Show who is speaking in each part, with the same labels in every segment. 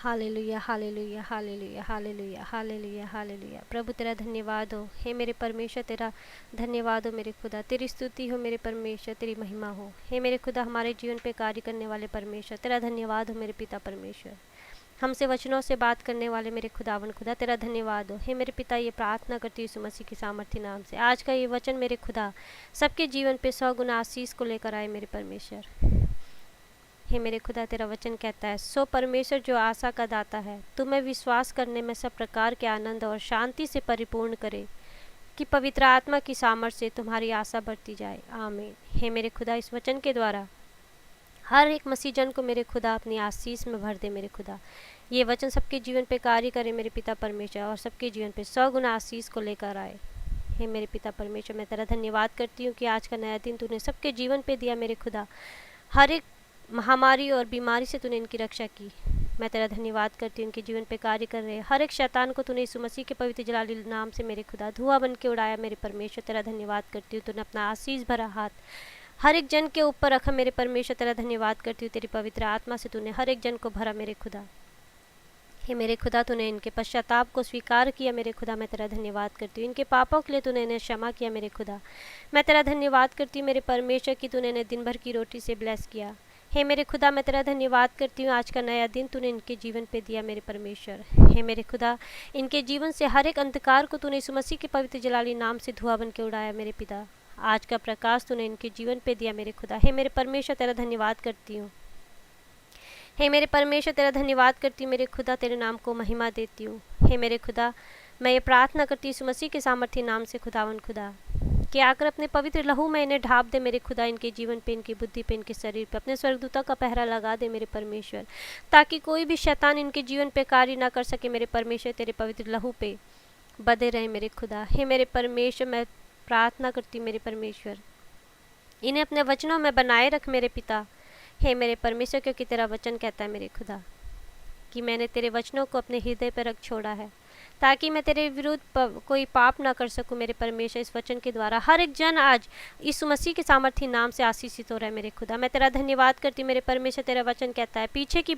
Speaker 1: Hallelujah hallelujah hallelujah hallelujah hallelujah hallelujah. प्रभु तेरा धन्यवाद हो, हे मेरे परमेश्वर तेरा धन्यवाद हो मेरे खुदा, तेरी स्तुति हो मेरे परमेश्वर, तेरी महिमा हो। हे मेरे खुदा हमारे जीवन पे कार्य करने वाले परमेश्वर तेरा धन्यवाद हो मेरे पिता परमेश्वर। हमसे वचनों से बात करने वाले मेरे खुदावन खुदा तेरा धन्यवाद हो। हे मेरे पिता ये प्रार्थना करती हूँ यीशु मसीह की सामर्थ्य नाम से, आज का ये वचन मेरे खुदा सबके जीवन पे 100 गुना आशीष को लेकर आए मेरे परमेश्वर। हे मेरे खुदा तेरा वचन कहता है, सो परमेश्वर जो आशा का दाता है तुम्हें विश्वास करने में सब प्रकार के आनंद और शांति से परिपूर्ण करे, कि पवित्र आत्मा की सामर्थ्य से तुम्हारी आशा बढ़ती जाए। आमीन। हे मेरे खुदा इस वचन के द्वारा हर एक मसीह जन को मेरे खुदा अपनी आशीष में भर दे मेरे खुदा। ये वचन सबके जीवन पे कार्य करे मेरे पिता परमेश्वर, और सबके जीवन पे 100 गुना आशीष को लेकर आए। हे मेरे पिता परमेश्वर मैं तेरा धन्यवाद करती हूँ कि आज का नया दिन तूने सबके जीवन पे दिया मेरे खुदा। हर एक महामारी और बीमारी से तूने इनकी रक्षा की। मैं तेरा धन्यवाद करती हूँ इनके जीवन पे कार्य कर रहे हर एक शैतान को तूने यीशु मसीह के पवित्र जलाली नाम से मेरे खुदा धुआं बन के उड़ाया मेरे परमेश्वर। तेरा धन्यवाद करती हूँ तूने अपना आशीष भरा हाथ हर एक जन के ऊपर रखा मेरे परमेश्वर। तेरा धन्यवाद करती हूँ तेरी पवित्र आत्मा से तूने हर एक जन को भरा मेरे खुदा। हे मेरे खुदा तूने इनके पश्चाताप को स्वीकार किया मेरे खुदा। मैं तेरा धन्यवाद करती हूँ इनके पापों के लिए तूने इन्हें क्षमा किया मेरे खुदा। मैं तेरा धन्यवाद करती हूँ मेरे परमेश्वर की तूने इन्हें दिन भर की रोटी से ब्लेस किया। हे मेरे खुदा मैं तेरा धन्यवाद करती हूँ आज का नया दिन तूने इनके जीवन पे दिया मेरे परमेश्वर। हे मेरे खुदा इनके जीवन से हर एक अंधकार को तूने यीशु मसीह के पवित्र जलाली नाम से धुआं बन के उड़ाया मेरे पिता। आज का प्रकाश तूने इनके जीवन पे दिया मेरे खुदा। हे मेरे परमेश्वर तेरा धन्यवाद करती हूँ। हे मेरे परमेश्वर तेरा धन्यवाद करती हूँ मेरे खुदा, तेरे नाम को महिमा देती हूँ। हे मेरे खुदा मैं ये प्रार्थना करती हूँ यीशु मसीह के सामर्थ्य नाम से खुदावन खुदा कि आकर अपने पवित्र लहू में इन्हें ढाप दे मेरे खुदा, इनके जीवन पे इनकी बुद्धि पे इनके शरीर पे अपने स्वर्गदूतों का पहरा लगा दे मेरे परमेश्वर, ताकि कोई भी शैतान इनके जीवन पे कार्य ना कर सके मेरे परमेश्वर। तेरे पवित्र लहू पे बधे रहे मेरे खुदा। हे मेरे परमेश्वर मैं प्रार्थना करती हूँ मेरे परमेश्वर इन्हें अपने वचनों में बनाए रख मेरे पिता। हे मेरे परमेश्वर क्योंकि तेरा वचन कहता है मेरे खुदा कि मैंने तेरे वचनों को अपने हृदय पर रख छोड़ा है, ताकि मैं तेरे विरुद्ध कोई पाप ना कर सकूं मेरे परमेश्वर। इस वचन के द्वारा हर एक जन आज यीशु मसीह के सामर्थ्य नाम से आशीषित हो रहा है मेरे खुदा। मैं तेरा धन्यवाद करती मेरे परमेश्वर। तेरा वचन कहता है पीछे की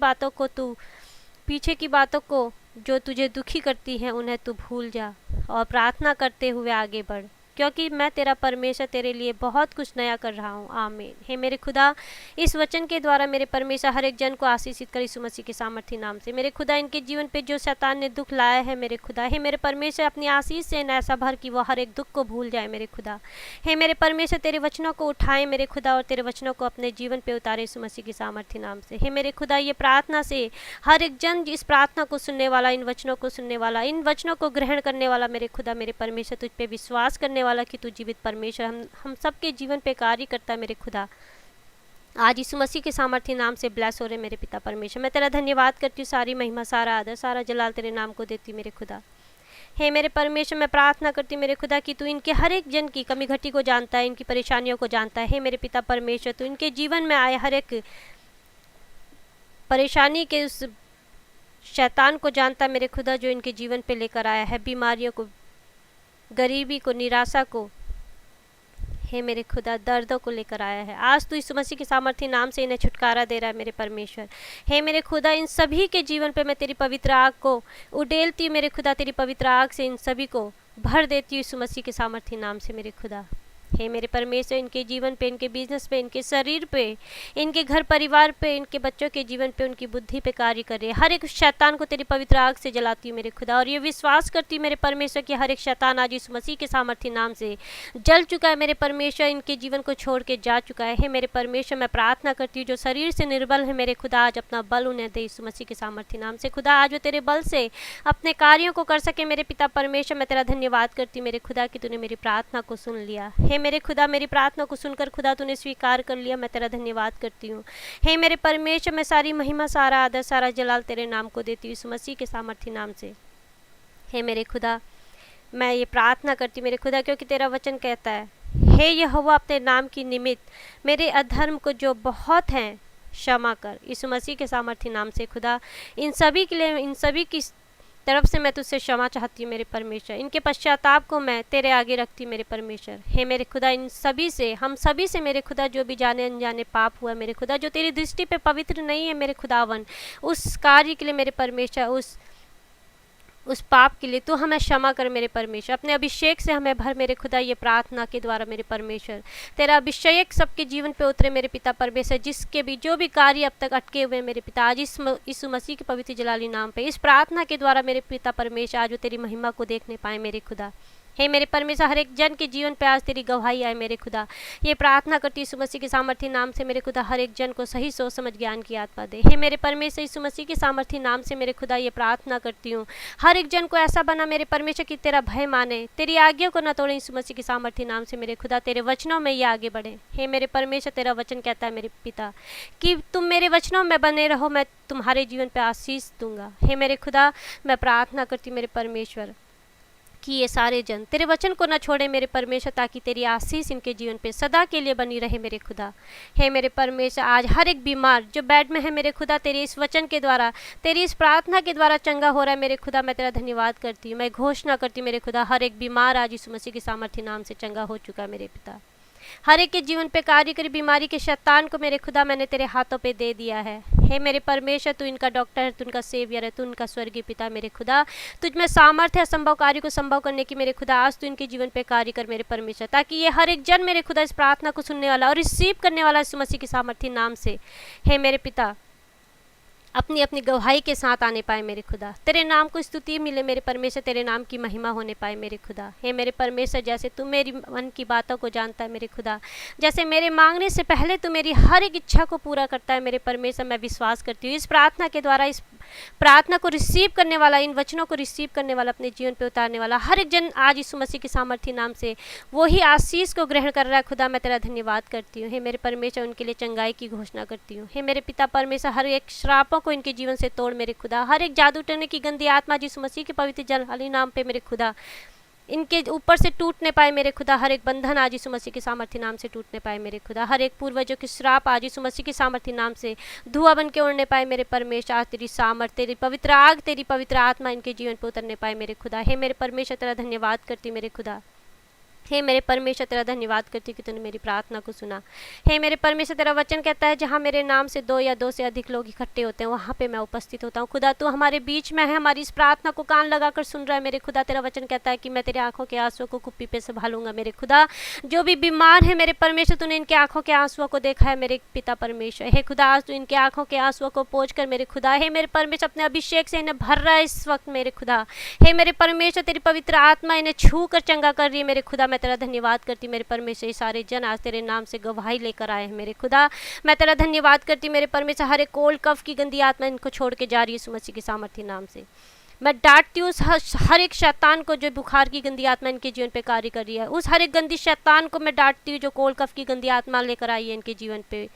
Speaker 1: बातों को जो तुझे दुखी करती हैं उन्हें तू भूल जा और प्रार्थना करते हुए आगे बढ़, क्योंकि मैं तेरा परमेश्वर तेरे लिए बहुत कुछ नया कर रहा हूँ। आमीन। हे मेरे खुदा इस वचन के द्वारा मेरे परमेश्वर हर एक जन को आशीषित कर यीशु मसीह के सामर्थ्य नाम से मेरे खुदा। इनके जीवन पे जो शैतान ने दुख लाया है मेरे खुदा, हे मेरे परमेश्वर अपनी आशीष से ऐसा भर कि वो हर एक दुख को भूल जाए मेरे खुदा। हे मेरे परमेश्वर तेरे वचनों को उठाए मेरे खुदा और तेरे वचनों को अपने जीवन पे उतारे यीशु मसीह के सामर्थ्य नाम से। हे मेरे खुदा ये प्रार्थना से हर एक जन इस प्रार्थना को सुनने वाला, इन वचनों को सुनने वाला, इन वचनों को ग्रहण करने वाला मेरे खुदा मेरे परमेश्वर तुझ पे विश्वास करने वाला कि तू जीवित परमेश्वर हम सबके जीवन पे कार्य करता है मेरे खुदा। आज यीशु मसीह के सामर्थ्य नाम से ब्लेस हो रहे मेरे पिता परमेश्वर। मैं तेरा धन्यवाद करती हूँ, सारी महिमा सारा आदर सारा जलाल तेरे नाम को देती मेरे खुदा। हे मेरे परमेश्वर मैं प्रार्थना करती मेरे खुदा कि तू इनके हर एक जन की कमी घटी को जानता है, इनकी परेशानियों को जानता है। हे मेरे पिता परमेश्वर तू इनके जीवन में आए हर एक परेशानी के उस शैतान को जानता है मेरे खुदा, जो इनके जीवन पे लेकर आया है बीमारियों को, गरीबी को, निराशा को, हे मेरे खुदा दर्दों को लेकर आया है। आज तू यीशु मसीह के सामर्थ्य नाम से इन्हें छुटकारा दे रहा है मेरे परमेश्वर। हे मेरे खुदा इन सभी के जीवन पे मैं तेरी पवित्र आग को उडेलती हूँ मेरे खुदा, तेरी पवित्र आग से इन सभी को भर देती हूँ यीशु मसीह के सामर्थ्य नाम से मेरे खुदा। हे मेरे परमेश्वर इनके जीवन पे, इनके बिजनेस पे, इनके शरीर पे, इनके घर परिवार पे, इनके बच्चों के जीवन पे, उनकी बुद्धि पे कार्य कर रहे हर एक शैतान को तेरी पवित्र आग से जलाती हूँ मेरे खुदा। और ये विश्वास करती हूँ मेरे परमेश्वर कि हर एक शैतान आज यीशु मसीह के सामर्थ्य नाम से जल चुका है मेरे परमेश्वर, इनके जीवन को छोड़ के जा चुका है। हे मेरे परमेश्वर मैं प्रार्थना करती हूँ जो शरीर से निर्बल है मेरे खुदा, आज अपना बल उन्हें दे यीशु मसीह के सामर्थ्य नाम से खुदा। आज वो तेरे बल से अपने कार्यों को कर सके मेरे पिता परमेश्वर। मैं तेरा धन्यवाद करती हूँ मेरे खुदा कि तूने मेरी प्रार्थना को सुन लिया। हे मेरे खुदा मेरी प्रार्थना को सुनकर खुदा तूने स्वीकार कर लिया, मैं तेरा धन्यवाद करती हूँ। हे मेरे परमेश्वर मैं सारी महिमा सारा आदर सारा जलाल तेरे नाम को देती हूँ यीशु मसीह के सामर्थ्य नाम से। हे मेरे खुदा मैं ये प्रार्थना करती हूँ मेरे खुदा, क्योंकि तेरा वचन कहता है हे यहोवा अपने नाम की निमित्त मेरे अधर्म को जो बहुत हैं क्षमा कर। यीशु मसीह के सामर्थ्य नाम से खुदा इन सभी के लिए, इन सभी की तरफ से मैं तुझसे क्षमा चाहती हूँ मेरे परमेश्वर। इनके पश्चाताप को मैं तेरे आगे रखती हूँ मेरे परमेश्वर। हे मेरे खुदा, इन सभी से, हम सभी से मेरे खुदा जो भी जाने अनजाने पाप हुआ मेरे खुदा, जो तेरी दृष्टि पे पवित्र नहीं है मेरे खुदावन, उस कार्य के लिए मेरे परमेश्वर, उस पाप के लिए तू हमें क्षमा कर मेरे परमेश्वर। अपने अभिषेक से हमें भर मेरे खुदा, ये प्रार्थना के द्वारा मेरे परमेश्वर। तेरा अभिषेक सबके जीवन पे उतरे मेरे पिता परमेश्वर। जिसके भी जो भी कार्य अब तक अटके हुए मेरे पिता, आज यीशु मसीह के पवित्र जलाली नाम पे इस प्रार्थना के द्वारा मेरे पिता परमेश्वर आज वो तेरी महिमा को देखने पाए मेरे खुदा। हे मेरे परमेश्वर, हर एक जन के जीवन पे आज तेरी गवाही आए मेरे खुदा। ये प्रार्थना करती यीशु मसीह के सामर्थ्य नाम से मेरे खुदा, हर एक जन को सही सोच समझ ज्ञान की आत्मा दे। हे मेरे परमेश्वर, यीशु मसीह के सामर्थ्य नाम से मेरे खुदा ये प्रार्थना करती हूँ, हर एक जन को ऐसा बना मेरे परमेश्वर कि तेरा भय माने, तेरी आज्ञा को न तोड़े। यीशु मसीह के सामर्थ्य नाम से मेरे खुदा तेरे वचनों में ये आगे बढ़े। हे मेरे परमेश्वर, तेरा वचन कहता है मेरे पिता कि तुम मेरे वचनों में बने रहो, मैं तुम्हारे जीवन पर आशीष दूंगा। हे मेरे खुदा, मैं प्रार्थना करती हूँ मेरे परमेश्वर कि ये सारे जन तेरे वचन को न छोड़े मेरे परमेश्वर, ताकि तेरी आशीष इनके जीवन पे सदा के लिए बनी रहे मेरे खुदा। हे मेरे परमेश्वर, आज हर एक बीमार जो बेड में है मेरे खुदा, तेरे इस वचन के द्वारा, तेरी इस प्रार्थना के द्वारा चंगा हो रहा है मेरे खुदा। मैं तेरा धन्यवाद करती हूँ, मैं घोषणा करती हूँ मेरे खुदा, हर एक बीमार आज यीशु मसीह के सामर्थ्य नाम से चंगा हो चुका मेरे पिता। हर एक के जीवन पे कार्य करी बीमारी के शैतान को मेरे खुदा मैंने तेरे हाथों पे दे दिया है। हे मेरे परमेश्वर, तू इनका डॉक्टर है, तू इनका सेवियर है, तू इनका स्वर्गीय पिता मेरे खुदा। तुझ में सामर्थ्य है असंभव कार्य को संभव करने की मेरे खुदा। आज तू इनके जीवन पे कार्य कर मेरे परमेश्वर, ताकि ये हर एक जन मेरे खुदा इस प्रार्थना को सुनने वाला और रिसीव करने वाला यीशु मसीह की सामर्थ्य नाम से, हे मेरे पिता, अपनी अपनी गवाही के साथ आने पाए मेरे खुदा। तेरे नाम को स्तुति मिले मेरे परमेश्वर, तेरे नाम की महिमा होने पाए मेरे खुदा। हे मेरे परमेश्वर, जैसे तू मेरी मन की बातों को जानता है मेरे खुदा, जैसे मेरे मांगने से पहले तू मेरी हर एक इच्छा को पूरा करता है मेरे परमेश्वर, मैं विश्वास करती हूँ इस प्रार्थना के द्वारा, इस प्रार्थना को रिसीव करने वाला, इन वचनों को रिसीव करने वाला, अपने जीवन पे उतारने वाला हर एक जन आज यीशु मसीह के सामर्थ्य नाम से वही आशीष को ग्रहण कर रहा है खुदा। मैं तेरा धन्यवाद करती हूँ। हे मेरे परमेश्वर, उनके लिए चंगाई की घोषणा करती हूँ। हे मेरे पिता परमेश्वर, हर एक श्रापों को इनके जीवन से तोड़ मेरे खुदा, हर एक जादू टोने की गंदी आत्मा यीशु मसीह के पवित्र जलाली नाम पे मेरे खुदा इनके ऊपर से टूटने पाए मेरे खुदा। हर एक बंधन आज यीशु मसीह के सामर्थ्य नाम से टूटने पाए मेरे खुदा। हर एक पूर्वजों की श्राप आज यीशु मसीह के सामर्थ्य नाम से धुआं बन के उड़ने पाए मेरे परमेश्वर। आज तेरी सामर्थ्य, तेरी पवित्र आग, तेरी पवित्र आत्मा इनके जीवन पर उतरने पाए मेरे खुदा। हे मेरे परमेश्वर, तेरा धन्यवाद करती मेरे खुदा। हे मेरे परमेश्वर, तेरा धन्यवाद करती हूँ कि तूने मेरी प्रार्थना को सुना। हे मेरे परमेश्वर, तेरा वचन कहता है जहाँ मेरे नाम से 2 या 2 से अधिक लोग इकट्ठे होते हैं वहाँ पे मैं उपस्थित होता हूँ। खुदा, तू हमारे बीच में है, हमारी इस प्रार्थना को कान लगाकर सुन रहा है मेरे खुदा। तेरा वचन कहता है कि मैं तेरे आंखों के आंसुओं को कुप्पी पे संभालूंगा मेरे खुदा। जो भी बीमार है मेरे परमेश्वर, तूने इनके आंखों के आंसुओं को देखा है मेरे पिता परमेश्वर। हे खुदा, आज तू इनके आंखों के आंसुओं को पोंछ कर मेरे खुदा, हे मेरे परमेश्वर, अपने अभिषेक से इन्हें भर रहा है इस वक्त मेरे खुदा। हे मेरे परमेश्वर, तेरी पवित्र आत्मा इन्हें छू कर चंगा कर रही है मेरे खुदा। मैं तेरा धन्यवाद करती मेरे परमेश्वर, ये सारे जन आज तेरे नाम से गवाही लेकर आए हैं मेरे खुदा। मैं तेरा धन्यवाद करती मेरे परमेश्वर, हर एक कोल्ड कफ की गंदी आत्मा इनको छोड़ के जा रही है यीशु मसीह के सामर्थ्य नाम से। मैं डांटती हूँ हर एक शैतान को जो बुखार की गंदी आत्मा इनके जीवन पे कार्य कर रही है, उस हर एक गंदी शैतान को मैं डांटती हूँ जो कोल्ड कफ की गंदी आत्मा लेकर आई है इनके जीवन पे।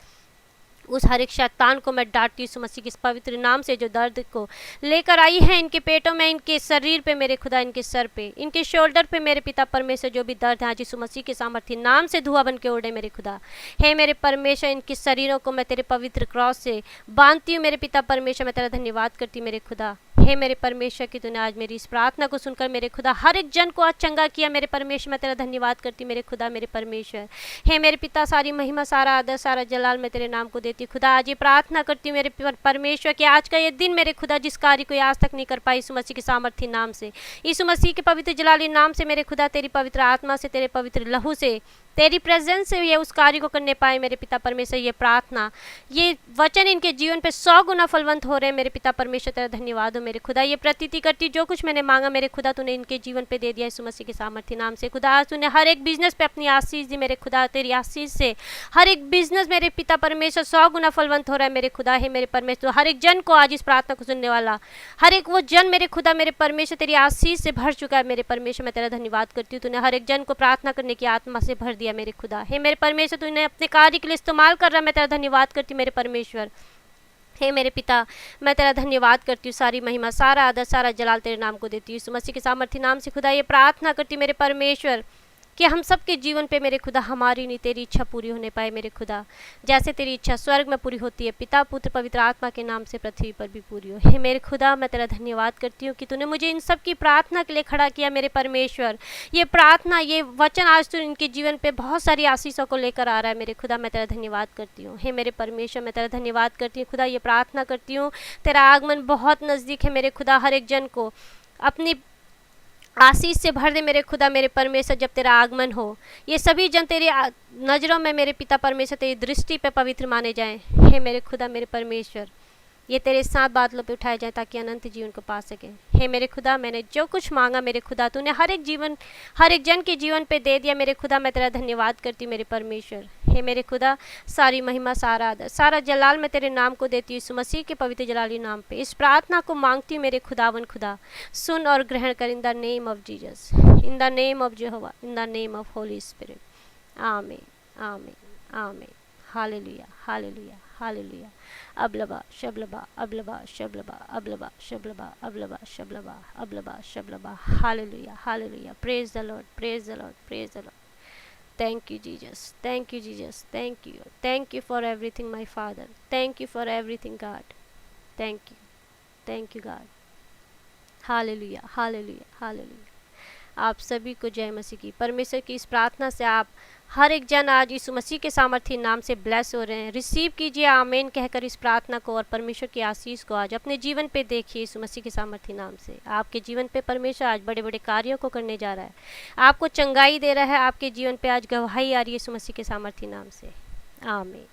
Speaker 1: उस हर एक शैतान को मैं डांटती हूँ यीशु मसीह के पवित्र नाम से, जो दर्द को लेकर आई है इनके पेटों में, इनके शरीर पे मेरे खुदा, इनके सर पे, इनके शोल्डर पे मेरे पिता परमेश्वर, जो भी दर्द है आज यीशु मसीह के सामर्थ्य नाम से धुआं बन के उड़े मेरे खुदा। हे मेरे परमेश्वर, इनके शरीरों को मैं तेरे पवित्र क्रॉस से बांधती हूँ मेरे पिता परमेश्वर। मैं तेरा धन्यवाद करती हूँ मेरे खुदा। हे मेरे परमेश्वर कि तूने आज मेरी इस प्रार्थना को सुनकर मेरे खुदा हर एक जन को आज चंगा किया मेरे परमेश्वर। मैं तेरा धन्यवाद करती हूँ मेरे खुदा, मेरे परमेश्वर। हे मेरे पिता, सारी महिमा, सारा आदर, सारा जलाल मैं तेरे नाम को देती हूँ खुदा। आज ये प्रार्थना करती हूँ मेरे परमेश्वर कि आज का ये दिन मेरे खुदा जिस कार्य को आज तक नहीं कर पाई यीशु मसीह के सामर्थ्य नाम से, यीशु मसीह के पवित्र जलाली नाम से मेरे खुदा, तेरी पवित्र आत्मा से, तेरे पवित्र लहू से, तेरी प्रेजेंस से ये उस कार्य को करने पाए मेरे पिता परमेश्वर। ये प्रार्थना, ये वचन इनके जीवन पे 100 गुना फलवंत हो रहे हैं मेरे पिता परमेश्वर। तेरा धन्यवाद हो मेरे खुदा। ये प्रतीति करती जो कुछ मैंने मांगा मेरे खुदा तूने इनके जीवन पे दे दिया यीशु मसीह के सामर्थ्य नाम से खुदा। आज तूने हर एक बिजनेस पे अपनी आशीष दी मेरे खुदा। तेरी आशीष से हर एक बिजनेस मेरे पिता परमेश्वर 100 गुना फलवंत हो रहा है मेरे खुदा। है मेरे परमेश्वर, हर एक जन को आज इस प्रार्थना को सुनने वाला हर एक वो जन मेरे खुदा, मेरे परमेश्वर तेरी आशीष से भर चुका है मेरे परमेश्वर। मैं तेरा धन्यवाद करती हूँ, तूने हर एक जन को प्रार्थना करने की आत्मा से भर दिया मेरे खुदा। हे मेरे परमेश्वर, तूने अपने कार्य के लिए इस्तेमाल कर रहा है। मैं तेरा धन्यवाद करती हूँ मेरे परमेश्वर। हे मेरे पिता, मैं तेरा धन्यवाद करती हूँ। सारी महिमा, सारा आदर, सारा जलाल तेरे नाम को देती हूँ यीशु मसीह के सामर्थ्य नाम से खुदा। ये प्रार्थना करती हूँ मेरे परमेश्वर कि हम सबके जीवन पे मेरे खुदा हमारी नहीं तेरी इच्छा पूरी होने पाए मेरे खुदा। जैसे तेरी इच्छा स्वर्ग में पूरी होती है, पिता पुत्र पवित्र आत्मा के नाम से पृथ्वी पर भी पूरी हो। हे मेरे खुदा, मैं तेरा धन्यवाद करती हूँ कि तूने मुझे इन सब की प्रार्थना के लिए खड़ा किया मेरे परमेश्वर। ये प्रार्थना, ये वचन आज तू इनके जीवन पे बहुत सारी आशीषों को लेकर आ रहा है मेरे खुदा। मैं तेरा धन्यवाद करती हूँ। हे मेरे परमेश्वर, मैं तेरा धन्यवाद करती हूँ खुदा। ये प्रार्थना करती हूँ, तेरा आगमन बहुत नज़दीक है मेरे खुदा। हर एक जन को अपनी आशीष से भर दे मेरे खुदा मेरे परमेश्वर। जब तेरा आगमन हो, ये सभी जन तेरी नज़रों में मेरे पिता परमेश्वर तेरी दृष्टि पे पवित्र माने जाएं। हे मेरे खुदा मेरे परमेश्वर, ये तेरे साथ बादलों पे उठाए जाए ताकि अनंत जीवन को पा सके। हे मेरे खुदा, मैंने जो कुछ मांगा मेरे खुदा तूने हर एक जन के जीवन पे दे दिया मेरे खुदा। मैं तेरा धन्यवाद करती हूँ मेरे परमेश्वर। हे मेरे खुदा, सारी महिमा, सारा आदर, सारा जलाल मैं तेरे नाम को देती हूँ, यीशु मसीह के पवित्र जलाली नाम पे इस प्रार्थना को मांगती हूँ मेरे खुदावन खुदा। सुन और ग्रहण कर, in the name of Jesus, in the name of Jehovah, in the name of Holy Spirit. Amen amen amen. Hallelujah hallelujah hallelujah. अबलबा शबलबा अबलबा शबलबा अबलबा शबलबा अबलबा शबलबा अबलबा शबलबा। Hallelujah hallelujah. Praise the Lord, praise the Lord, praise the Lord. Thank you, Jesus. Thank you, Jesus. Thank you. Thank you for everything, my Father. Thank you for everything, God. Thank you. Thank you, God. Hallelujah. Hallelujah. Hallelujah. आप सभी को जय मसीह की। परमेश्वर की इस प्रार्थना से आप हर एक जन आज यीशु मसीह के सामर्थ्य नाम से ब्लेस हो रहे हैं। रिसीव कीजिए आमीन कहकर इस प्रार्थना को, और परमेश्वर की आशीष को आज अपने जीवन पे देखिए यीशु मसीह के सामर्थ्य नाम से। आपके जीवन पे परमेश्वर आज बड़े बड़े कार्यों को करने जा रहा है, आपको चंगाई दे रहा है, आपके जीवन पे आज गवाही आ रही है यीशु मसीह के सामर्थ्य नाम से। आमीन।